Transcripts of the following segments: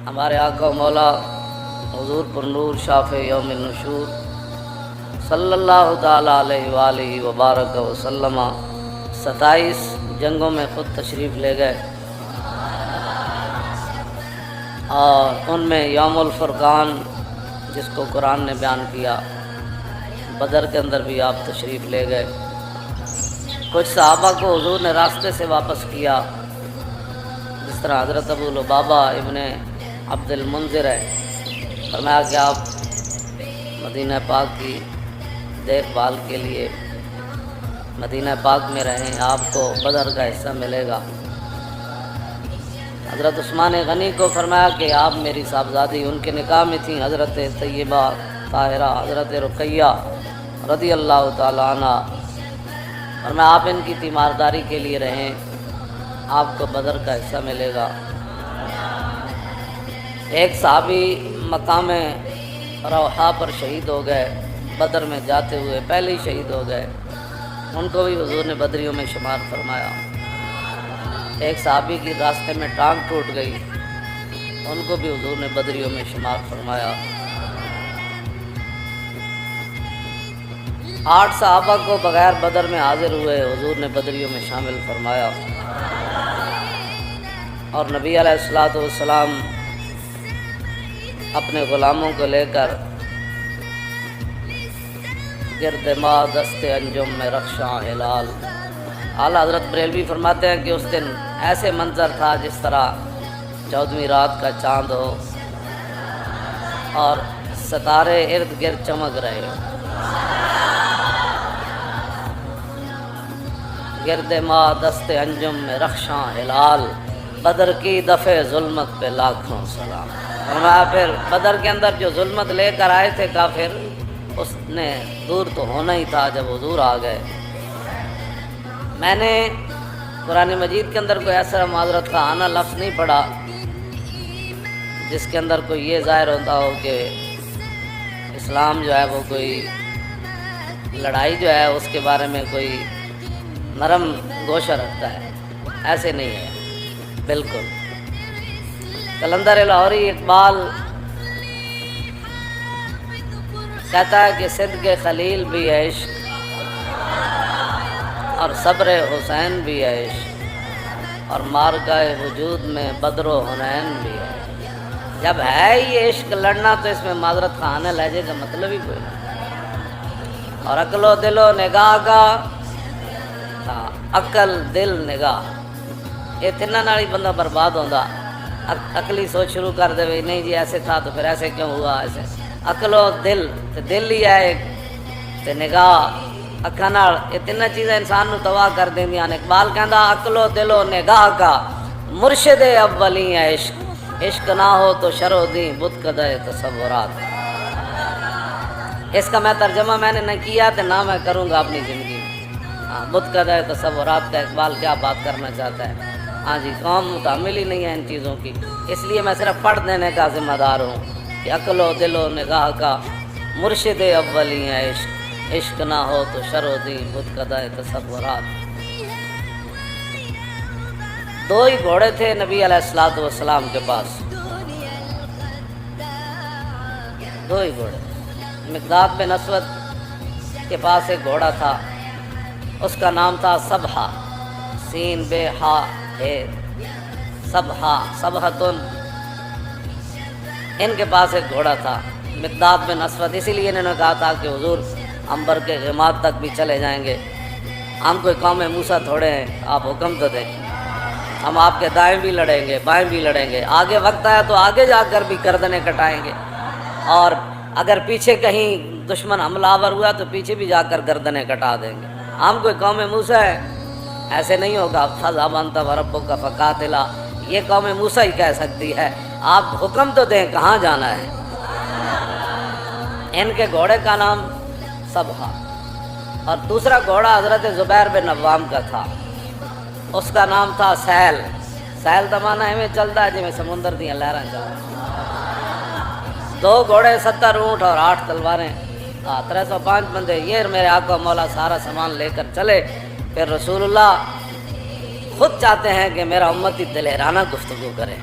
ہمارے آقا و مولا حضور پر نور شاف یوم النشور صلی اللہ تعالیٰ علیہ وآلہ وبارک وسلم 27 جنگوں میں خود تشریف لے گئے، اور ان میں یوم الفرقان جس کو قرآن نے بیان کیا، بدر کے اندر بھی آپ تشریف لے گئے۔ کچھ صحابہ کو حضور نے راستے سے واپس کیا، جس طرح حضرت ابو لبابہ ابن عبد المنذر ہے، فرمایا کہ آپ مدینہ پاک کی دیکھ بھال کے لیے مدینہ پاک میں رہیں، آپ کو بدر کا حصہ ملے گا۔ حضرت عثمان غنی کو فرمایا کہ آپ میری صاحبزادی ان کے نکاح میں تھیں، حضرت طیبہ طاہرہ حضرت رقیہ رضی اللہ تعالیٰ عنہ، فرمایا آپ ان کی تیمارداری کے لیے رہیں، آپ کو بدر کا حصہ ملے گا۔ ایک صحابی مقام روحا پر شہید ہو گئے، بدر میں جاتے ہوئے پہلے ہی شہید ہو گئے، ان کو بھی حضور نے بدریوں میں شمار فرمایا۔ ایک صحابی کی راستے میں ٹانگ ٹوٹ گئی، ان کو بھی حضور نے بدریوں میں شمار فرمایا۔ 8 صحابہ کو بغیر بدر میں حاضر ہوئے حضور نے بدریوں میں شامل فرمایا، اور نبی علیہ الصلوۃ والسلام اپنے غلاموں کو لے کر گرد ما دست انجم میں رخشاں ہلال، اعلیٰ حضرت بریلوی فرماتے ہیں کہ اس دن ایسے منظر تھا جس طرح 14ویں رات کا چاند ہو اور ستارے ارد گرد چمک رہے ہو۔ گرد ما دست انجم میں رخشاں ہلال، بدر کی دفع ظلمت پہ لاکھوں سلام۔ فرمایا پھر بدر کے اندر جو ظلمت لے کر آئے تھے کافر، اس نے دور تو ہونا ہی تھا جب حضور آ گئے۔ میں نے قرآن مجید کے اندر کوئی ایسا معذرت کا آنا لفظ نہیں پڑھا جس کے اندر کوئی یہ ظاہر ہوتا ہو کہ اسلام جو ہے وہ کوئی لڑائی جو ہے اس کے بارے میں کوئی نرم گوشہ رکھتا ہے، ایسے نہیں ہے بالکل۔ قلندر لاہوری اقبال کہتا ہے کہ صدق خلیل بھی ہے عشق اور صبر حسین بھی ہے عشق، اور مارکہ وجود میں بدر و حنین بھی ہے۔ جب ہے یہ عشق لڑنا تو اس میں معذرت خانہ لہجے کا مطلب ہی کوئی نہیں۔ اور عقل و دل و نگاہ کا، عقل دل نگاہ، یہ تینوں نال ہی بندہ برباد ہوتا۔ عقلی سوچ شروع کر دے بھئی نہیں جی ایسے تھا تو پھر ایسے کیوں ہوا، ایسے عقل و دل تے دل ہی ہے تے نگاہ اکھاں نال، یہ تینوں چیزیں انسان نو تباہ کر دیندیاں نے۔ اقبال کہندا عقل و دل و نگاہ کا مرشد اولی ہے عشق، عشق نہ ہو تو شر و دین بت قدہ تصورات۔ اس کا میں ترجمہ میں نے نہ کیا تو نہ میں کروں گا اپنی زندگی میں۔ بت قدہ تصورات کا اقبال کیا بات کرنا چاہتا ہے؟ ہاں جی، قوم متحمل ہی نہیں ہے ان چیزوں کی، اس لیے میں صرف پڑھ دینے کا ذمہ دار ہوں کہ عقل و دل و نگاہ کا مرشد اولی ہے عشق، عشق نہ ہو تو شر و دین بت قدہ تصورات۔ 2 ہی گھوڑے تھے نبی علیہ الصلوۃ والسلام کے پاس، 2 ہی گھوڑے۔ مقداد بن اسود کے پاس ایک گھوڑا تھا، اس کا نام تھا صبحہ، سین بے ہا ہے صبحہ، صبحتن۔ ان کے پاس ایک گھوڑا تھا مقداد بن اسود، اسی لیے انہوں نے کہا تھا کہ حضور عنبر کے غماد تک بھی چلے جائیں گے، ہم کوئی قوم موسیٰ تھوڑے ہیں، آپ حکم تو دیں، ہم آپ کے دائیں بھی لڑیں گے بائیں بھی لڑیں گے، آگے وقت آیا تو آگے جا کر بھی گردنیں کٹائیں گے، اور اگر پیچھے کہیں دشمن حملہ آور ہوا تو پیچھے بھی جا کر گردنیں کٹا دیں گے، ہم کوئی قوم موسیٰ ہے، ایسے نہیں ہوگا۔ فَذْهَبْ أَنْتَ وَرَبُّكَ فَقَاتِلَا، یہ قوم موسیٰ ہی کہہ سکتی ہے، آپ حکم تو دیں کہاں جانا ہے۔ ان کے گھوڑے کا نام صبحہ، اور دوسرا گھوڑا حضرت زبیر بن عوام کا تھا، اس کا نام تھا سیل۔ سیل کا معنی میں چلتا ہے جی میں سمندر دیا لہراں چل رہا۔ 2 گھوڑے 70 اونٹ اور 8 تلواریں، 305 بندے، یہ میرے آقا مولا سارا سامان لے کر چلے۔ پھر رسول اللہ خود چاہتے ہیں کہ میرا امتی دلیرانہ گفتگو کرے،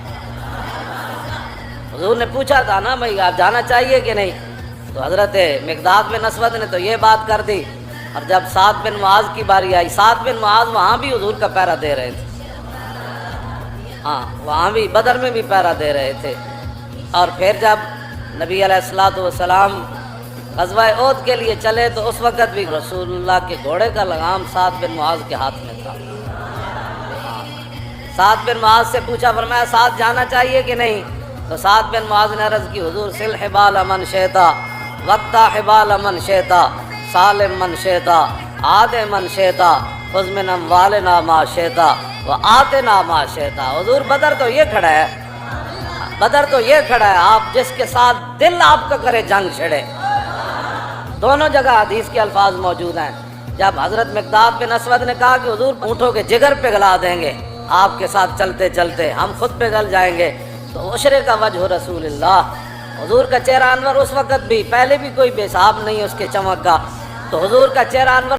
حضور نے پوچھا تھا نا بھائی آپ جانا چاہیے کہ نہیں، تو حضرت مقداد بن اسود نے تو یہ بات کر دی، اور جب سعد بن معاذ کی باری آئی، سعد بن معاذ وہاں بھی حضور کا پہرا دے رہے تھے، ہاں وہاں بھی بدر میں بھی پہرا دے رہے تھے۔ اور پھر جب نبی علیہ الصلوۃ والسلام غزوہ احد کے لیے چلے تو اس وقت بھی رسول اللہ کے گھوڑے کا لگام سعد بن معاذ کے ہاتھ میں تھا۔ سعد بن معاذ سے پوچھا، فرمایا سعد جانا چاہیے کہ نہیں، تو سعد بن معاذ نے عرض کی حضور سل حبال من شئتا وقتا حبال من شئتا سالم من شئتا عاد من شئتا خذ من اموالنا ما شئتا وآتنا ما شئتا۔ حضور بدر تو یہ کھڑا ہے، بدر تو یہ کھڑا ہے، آپ جس کے ساتھ دل آپ کا کرے جنگ چھڑے۔ دونوں جگہ حدیث کے الفاظ موجود ہیں۔ جب حضرت مقداد بن اسود نے کہا کہ حضور اونٹوں کے جگر پگھلا دیں گے آپ کے ساتھ چلتے چلتے، ہم خود پگھل جائیں گے، تو عشرے کا وجہ رسول اللہ، حضور کا چہرہ انور اس وقت بھی، پہلے بھی کوئی بے حساب نہیں اس کے چمک کا، تو حضور کا چہرہ انور